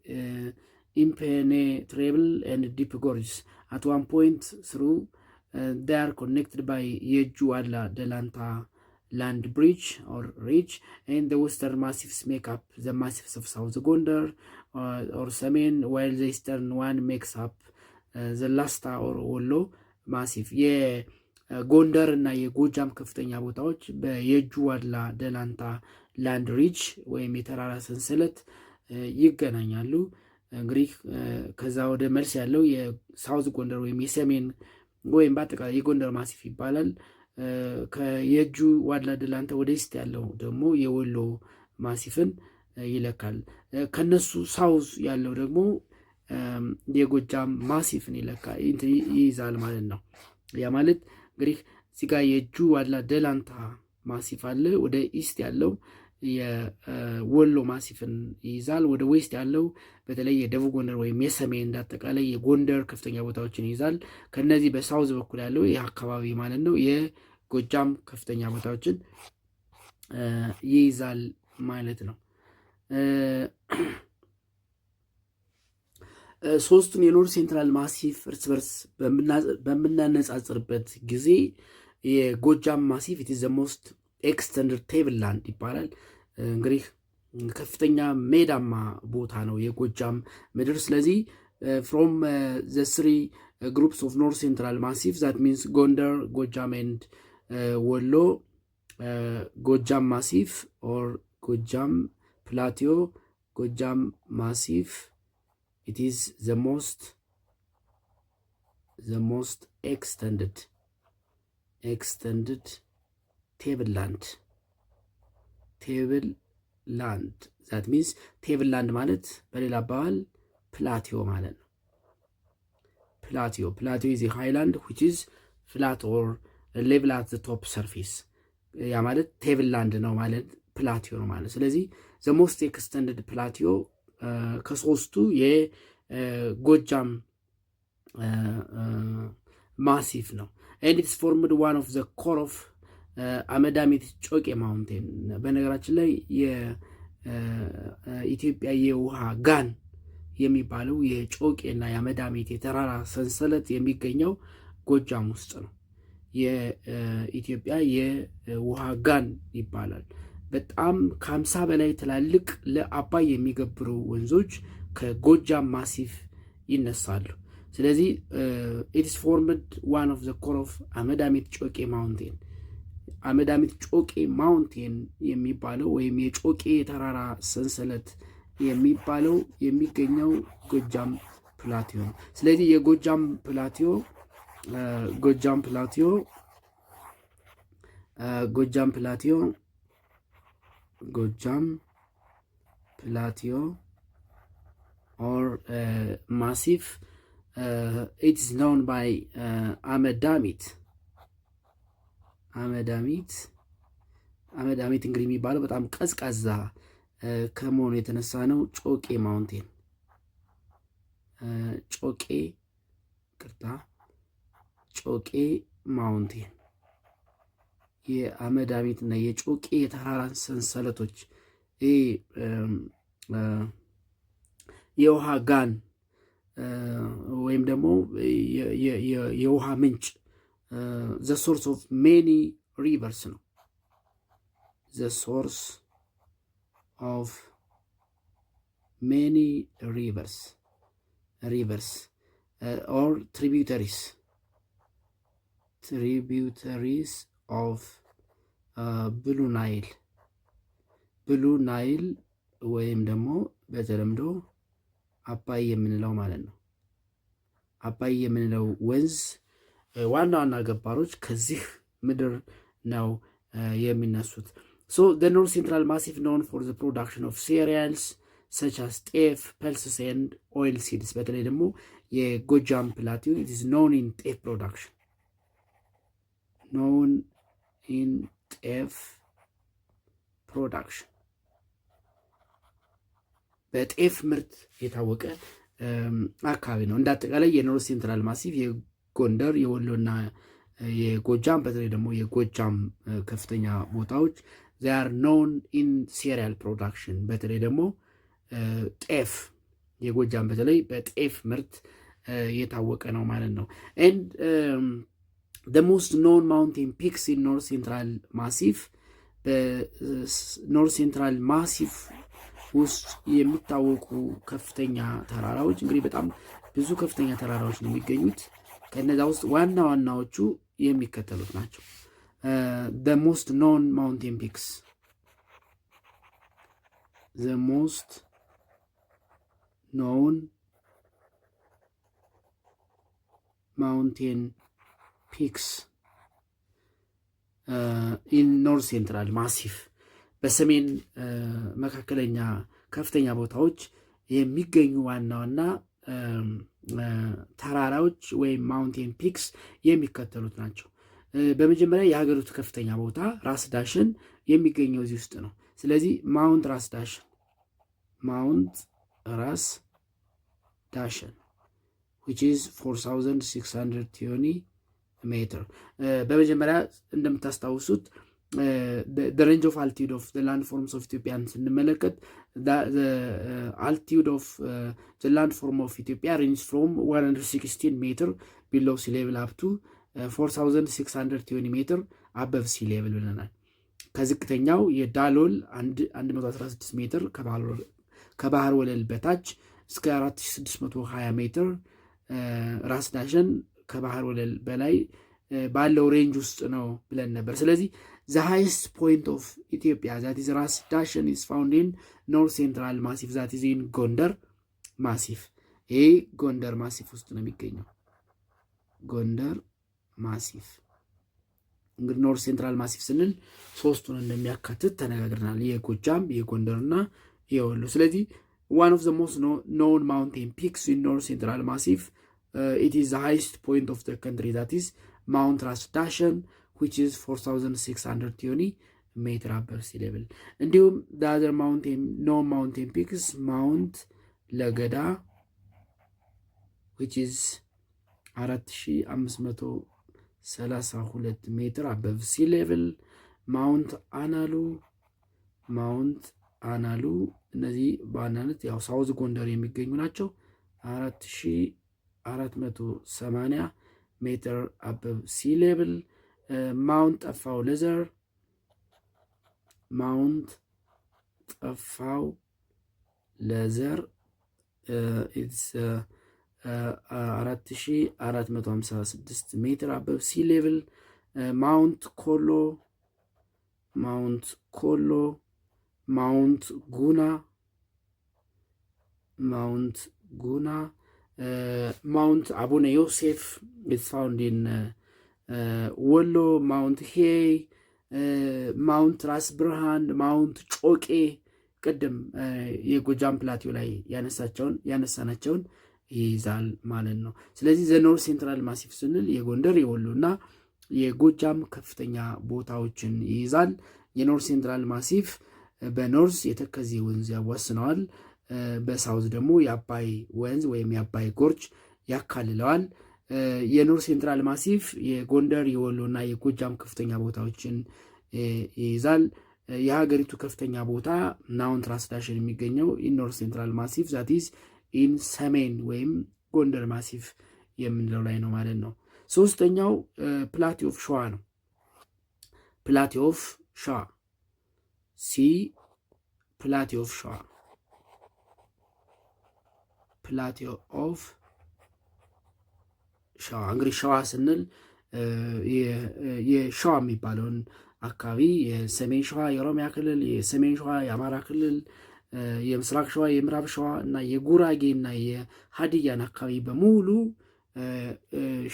impenetrable and deep gorges. At one point through, they are connected by Yejuala Delanta land bridge or ridge, and the western massifs make up the massifs of South Gondar or Samen, while the eastern one makes up the Lasta or Wollo massif. ጎንደር እና የጎጃም ከፍተኛ ቦታዎች በየጁዋላ ደላንታ ላንድ ሪጅ ወይም የተራራ ሰንሰለት ይገናኛሉ። እንግዲህ ከዛ ወደ መልስ ያለው የሳውዝ ጎንደር ወይም የሰሜን ወይም በአጠቃላይ የጎንደር ማሲፍ ይባላል። ከየጁዋላ ደላንታ ወደ ኢስት ያለው ደግሞ የወሎ ማሲፍን ይለካል። ከነሱ ሳውዝ ያለው ደግሞ የጎጃም ማሲፍን ይይዛል ማለት ነው። ያ ማለት እንግዲህ እዚህ ጋር የጁዋላ ደላንታ ማሲፍ አለ። ወደ ኢስት ያለው የወሎ ማሲፍን ይይዛል። ወደ ዌስት ያለው በተለይ የደቡብ ጎንደር ወይም የሰሜን እንዳጠቃላይ የጎንደር ከፍተኛ ቦታዎችን ይይዛል። ከነዚህ በሳውዝ በኩል ያለው ይህ አካባቢ ማለት ነው የጎጃም ከፍተኛ ቦታዎችን ይይዛል ማለት ነው። ሶስቱን የኖርዝ ሴንትራል ማሲፍ እርስ በርስ በምናነጻጽርበት ጊዜ የጎጃም ማሲፍ ኢት ኢዝ ዘ ሞስት ኤክስተንድድ ቴብል ላንድ ይባላል። እንግዲህ ከፍተኛ ሜዳማ ቦታ ነው የጎጃም ምድር። ስለዚህ ፍሮም ዘ ስሪ ግሩፕስ ኦፍ ኖርዝ ሴንትራል ማሲፍ ዛት ሚንስ ጎንደር፣ ጎጃም ኤንድ ወሎ ጎጃም ማሲፍ ኦር ጎጃም ፕላቲዮ ጎጃም ማሲፍ it is the most extended tableland that means tableland ማለት በሌላ አባባል ፕላቲዮ ማለት ነው። ፕላቲዮ is a highland which is flat or level at the top surface ያ ማለት tableland ነው ማለት ፕላቲዮ ነው ማለት። ስለዚህ the most extended ፕላቲዮ ከሶስቱ ጎጃም ማሲፍ ነው። and it's formed one of the core of አመዳሚት ጮቄ ማውንቴን። በነገራችን ላይ የኢትዮጵያ የውሃ ጋን የሚባለው የጮቄና የአመዳሚት የተራራ ሰንሰለት የሚገኘው ጎጃም ውስጥ ነው። የኢትዮጵያ የውሃ ጋን ይባላል። በጣም ከ50 በላይ ትላልቅ ለአባይ የሚገብሩ ወንዞች ከጎጃም ማሲፍ ይነሳሉ። ስለዚህ ኢትስ ፎርምድ ዋን ኦፍ ዘ ኮር ኦፍ አመዳሚት ጮቄ ማውንቴን። አመዳሚት ጮቄ ማውንቴን የሚባለው ወይም የጮቄ የተራራ ሰንሰለት የሚባለው የሚገኘው ጎጃም ፕላቲዮ ነው። ስለዚህ የጎጃም ፕላቲዮ or massif, it is known by አመዳሚት እንግዲህ የሚባለው በጣም ቀዝቃዛ ከመሆኑ የተነሳ ነው። ጮቄ ማውንቴን ጮቄ ማውንቴን የአመዳሚት እና የጮቄ የተራራን ሰንሰለቶች የውሃ ጋን ወይም ደግሞ የውሃ ምንጭ the source of many rivers ነው። the source of many rivers or tributaries of blue Nile ወይም ደግሞ በተለምዶ አባይ የምንለው ማለት ነው። አባይ የምንለው ወንዝ ዋና ዋና ገባሮች ከዚህ ምድር ነው የሚነሱት። so the north central massif known for the production of cereals such as ጤፍ, pulses and oil seeds። በተለይ ደግሞ የጎጃም ፕላቲዮ it is known in ጤፍ production በጤፍ ምርት የታወቀ አካባቢ ነው። እንዳጠቃላይ የኖርዝ ሴንትራል ማሲፍ የጎንደር የወሎና የጎጃም በተለይ ደግሞ የጎጃም ከፍተኛ ቦታዎች they are known in cereal production በተለይ ደግሞ ጤፍ የጎጃም በተለይ በጤፍ ምርት የታወቀ ነው ማለት ነው። and the most known mountain peaks in north central massif በኖርዝ ሴንትራል ማሲፍ ውስጥ የሚታወቁ ከፍተኛ ተራራዎች እንግዲህ በጣም ብዙ ከፍተኛ ተራራዎች ነው የሚገኙት። ከነዛ ውስጥ ዋና ዋናዎቹ የሚከተሉት ናቸው። the most known mountain peaks in north central massif በሰሜን መካከለኛ ከፍተኛ ቦታዎች የሚገኙ ዋና ዋና ተራራዎች ወይም ማውንቴን ፒክስ የሚከተሉት ናቸው። በመጀመሪያ የሀገሪቱ ከፍተኛ ቦታ ራስ ዳሽን የሚገኘው እዚህ ውስጥ ነው። ስለዚህ ማውንት ራስ ዳሽን which is 4620 ሜትር። በመጀመሪያ እንደምታስታውሱት the range of altitude of the landforms of Ethiopia ስንመለከት the altitude of the landform of Ethiopia ranges from 116 meter below sea level up to 4620 meter above sea level ብለናል። ከዝቅተኛው የዳሎል 116 ሜትር ከባህር ወለል በታች እስከ 4620 ሜትር፣ ራስ ዳሸን ከባህር ወለል በላይ ባለው ሬንጅ ውስጥ ነው ብለን ነበር። ስለዚህ the highest point of Ethiopia that is ራስ ዳሸን is found in north central massif that is in ጎንደር ማሲፍ። ይሄ ጎንደር ማሲፍ ውስጥ ነው የሚገኘው። ጎንደር ማሲፍ እንግዲህ ኖርት ሴንትራል ማሲፍ ስንል ሶስቱን እንደሚያካትት ተነጋግረናል፣ የጎጃም የጎንደርና የወሎ። ስለዚህ one of the most known mountain peaks in north central massif it is the highest point of the country that is Mount ራስ ዳሸን which is 4620 meter above sea level። እንዲሁም the other mountain known mountain peaks Mount ለገዳ which is 4532 ሜትር above sea level። ማውንት አናሉ እነዚህ በዋናነት ያው ሳውዝ ጎንደር የሚገኙ ናቸው። 4480 ሜትር above sea level። ማውንት ጠፋው ለዘር it's 4456 ሜትር above sea level። ማውንት ኮሎ ማውንት ጉና ማውንት አቡነ ዮሴፍ it's found in ወሎ። ማውንት ሄይ ማውንት ራስ ብርሃን ማውንት ጮቄ ቅድም የጎጃም ፕላቲዮ ላይ ያነሳናቸውን ይይዛል ማለት ነው። ስለዚህ ዘኖርዝ ሴንትራል ማሲፍ ስንል የጎንደር የወሎና የጎጃም ከፍተኛ ቦታዎችን ይይዛል። የኖርዝ ሴንትራል ማሲፍ በኖርዝ የተከዜ ወንዝ ያዋስነዋል። በሳውዝ ደግሞ የአባይ ወንዝ ወይም የአባይ ጎርጅ ያካልለዋል። የኖርዝ ሴንትራል ማሲፍ የጎንደር የወሎና የጎጃም ከፍተኛ ቦታዎችን ይይዛል። የሀገሪቱ ከፍተኛ ቦታ ናውን ትራንስ ዳሽን የሚገኘው ኖርዝ ሴንትራል ማሲፍ ዛቲዝ ኢን ሰሜን ወይም ጎንደር ማሲፍ የምንለው ላይ ነው ማለት ነው። ሶስተኛው ፕላቲ ኦፍ ሸዋ ነው። ፕላቲ ኦፍ ሸዋ ፕላቲ ኦፍ ሸዋ እንግዲህ ሸዋ ስንል የሸዋ የሚባለውን አካባቢ የሰሜን ሸዋ የኦሮሚያ ክልል፣ የሰሜን ሸዋ የአማራ ክልል፣ የምስራቅ ሸዋ የምዕራብ ሸዋ እና የጉራጌ እና የሀዲያን አካባቢ በሙሉ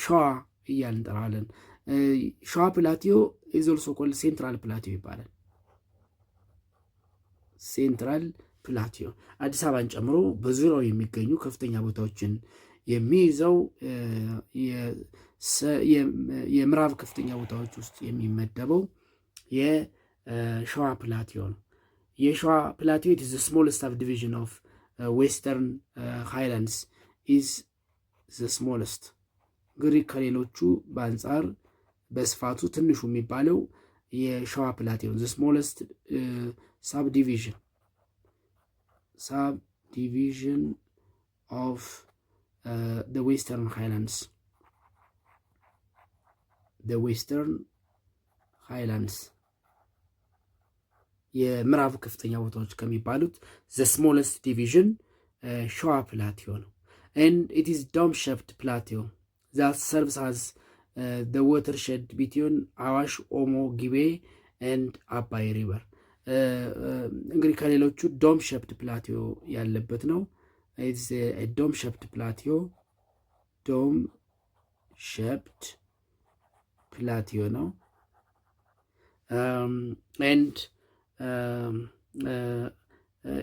ሸዋ እያልን እንጠራለን። ሸዋ ፕላቲዮ ኢዝ ኦልሶ ኮልድ ሴንትራል ፕላቲዮ ይባላል። ሴንትራል ፕላቲዮ አዲስ አበባን ጨምሮ በዙሪያው የሚገኙ ከፍተኛ ቦታዎችን የሚይዘው የምዕራብ ከፍተኛ ቦታዎች ውስጥ የሚመደበው የሸዋ ፕላቲዮ ነው። የሸዋ ፕላቲዮ ኢዝ ዘ ስሞለስት ሳብ ዲቪዥን ኦፍ ዌስተርን ሃይላንድስ ኢዝ ዘ ስሞለስት። እንግዲህ ከሌሎቹ በአንጻር በስፋቱ ትንሹ የሚባለው የሸዋ ፕላቲዮ ዘ ስሞለስት ሳብ ዲቪዥን ኦፍ the western highlands የምዕራብ ከፍተኛ ቦታዎች ከሚባሉት the smallest division ሸዋ ፕላቲዮ ነው። and it is dome shaped plateau that serves as the watershed between አዋሽ ኦሞ ጊቤ and አባይ river። እንግዲህ ከሌሎቹ ዶም ሼፕድ ፕላቲዮ ያለበት ነው። it's a dome shaped plateau ነው and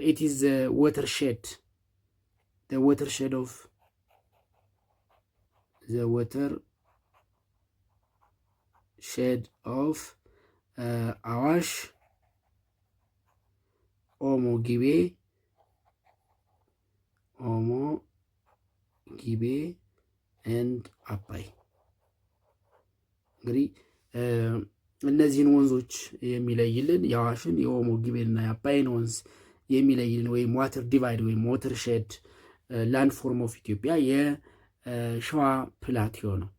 it is the watershed of አዋሽ ኦሞ ጊቤ ኤንድ አባይ። እንግዲህ እነዚህን ወንዞች የሚለይልን የአዋሽን የኦሞ ጊቤንና የአባይን ወንዝ የሚለይልን ወይም ዋተር ዲቫይድ ወይም ዋተር ሼድ ላንድ ፎርም ኦፍ ኢትዮጵያ የሸዋ ፕላቲዮ ነው።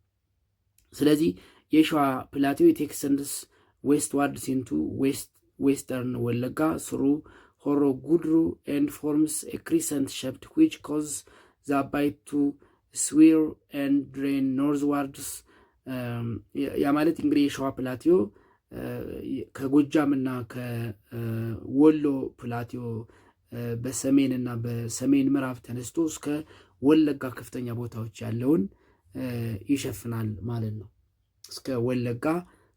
ስለዚህ የሸዋ ፕላቲዮ ኤክስተንድስ ዌስት ዋርድስ ኢንቱ ዌስተርን ወለጋ ስሩ ሆሮ ጉድሩ ኤንድ ፎርምስ ኤ ክሪሰንት ሼፕድ ዊች ኮዝ the Abai to swear and drain northwards። ያ ማለት እንግዲህ የሸዋ ፕላቲዮ ከጎጃም እና ከወሎ ፕላቲዮ በሰሜን እና በሰሜን ምዕራብ ተነስቶ እስከ ወለጋ ከፍተኛ ቦታዎች ያለውን ይሸፍናል ማለት ነው። እስከ ወለጋ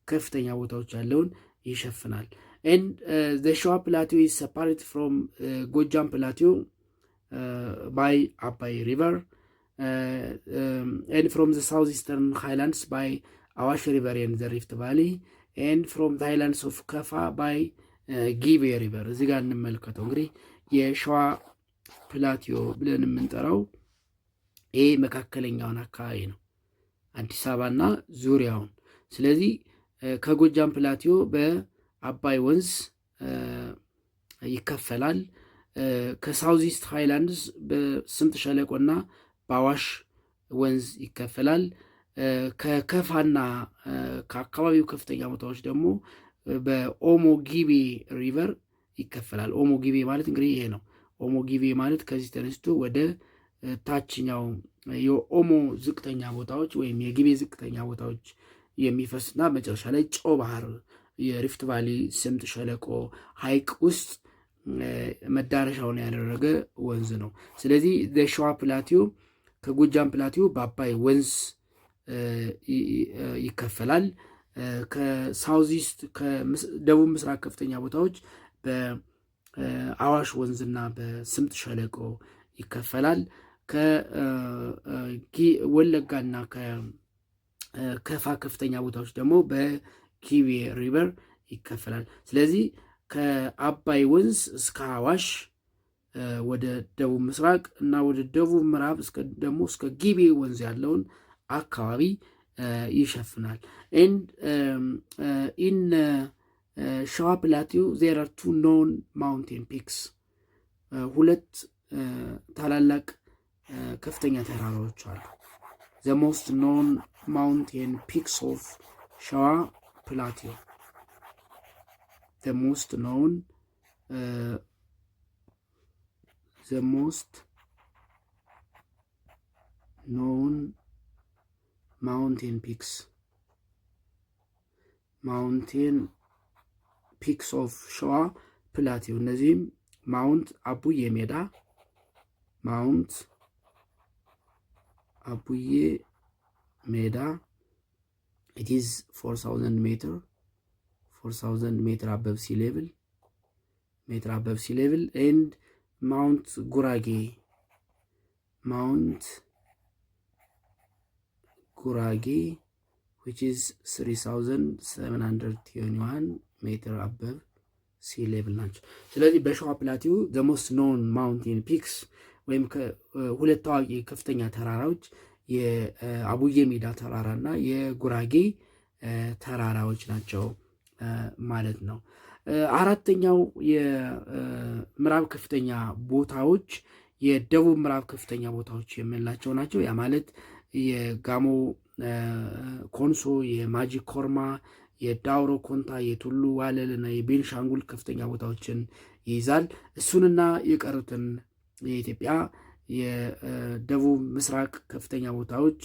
ከፍተኛ ቦታዎች ያለውን ይሸፍናል። and the Showa plateau is separated from Gojam plateau by Abai river and from the southeastern highlands by Awash river and the Rift Valley and from the highlands of Kafa by Gibe river። እዚህ ጋር እንመልከተው እንግዲህ የሸዋ ፕላቲዮ ብለን የምንጠራው ይሄ መካከለኛውን አካባቢ ነው፣ አዲስ አበባና ዙሪያውን። ስለዚህ ከጎጃም ፕላቲዮ በአባይ ወንዝ ይከፈላል። ከሳውዝ ኢስት ሃይላንድስ በስምጥ ሸለቆና በአዋሽ ወንዝ ይከፈላል። ከከፋና ከአካባቢው ከፍተኛ ቦታዎች ደግሞ በኦሞ ጊቤ ሪቨር ይከፈላል። ኦሞ ጊቤ ማለት እንግዲህ ይሄ ነው። ኦሞ ጊቤ ማለት ከዚህ ተነስቶ ወደ ታችኛው የኦሞ ዝቅተኛ ቦታዎች ወይም የጊቤ ዝቅተኛ ቦታዎች የሚፈስና መጨረሻ ላይ ጨው ባህር የሪፍት ቫሊ ስምጥ ሸለቆ ሐይቅ ውስጥ መዳረሻውን ያደረገ ወንዝ ነው። ስለዚህ ሸዋ ፕላቲዮ ከጎጃም ፕላቲዮ በአባይ ወንዝ ይከፈላል። ከሳውዝ ኢስት ከደቡብ ምስራቅ ከፍተኛ ቦታዎች በአዋሽ ወንዝና በስምጥ ሸለቆ ይከፈላል። ከወለጋና ከከፋ ከፍተኛ ቦታዎች ደግሞ በጊቤ ሪቨር ይከፈላል። ስለዚህ ከአባይ ወንዝ እስከ አዋሽ ወደ ደቡብ ምስራቅ እና ወደ ደቡብ ምዕራብ ደግሞ እስከ ጊቤ ወንዝ ያለውን አካባቢ ይሸፍናል። ኢን ሸዋ ፕላቲዮ ዜር አር ቱ ኖን ማውንቴን ፒክስ፣ ሁለት ታላላቅ ከፍተኛ ተራራዎች አሉ። ዘ ሞስት ኖን ማውንቴን ፒክስ ኦፍ ሸዋ ፕላቲዮ the most known mountain peaks of ሸዋ ፕላቲዮ እነዚህም ማውንት አቡዬ ሜዳ it is 4,000 meter above sea level and Mount Gurage which is 3,721 meter above sea level ናቸው። ስለዚህ በሸዋ ፕላቲዮ the most known mountain peaks ወይም ሁለት ታዋቂ ከፍተኛ ተራራዎች የአቡዬ ሜዳ ተራራና የጉራጌ ተራራዎች ናቸው ማለት ነው። አራተኛው የምዕራብ ከፍተኛ ቦታዎች የደቡብ ምዕራብ ከፍተኛ ቦታዎች የምንላቸው ናቸው። ያ ማለት የጋሞ ኮንሶ፣ የማጂ ኮርማ፣ የዳውሮ ኮንታ፣ የቱሉ ዋለል እና የቤንሻንጉል ከፍተኛ ቦታዎችን ይይዛል። እሱንና የቀሩትን የኢትዮጵያ የደቡብ ምስራቅ ከፍተኛ ቦታዎች፣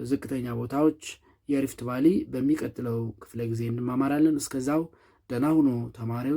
ዝቅተኛ ቦታዎች፣ የሪፍት ቫሊ በሚቀጥለው ክፍለ ጊዜ እንማማራለን። እስከዛው ደህና ሁኑ ተማሪዎች።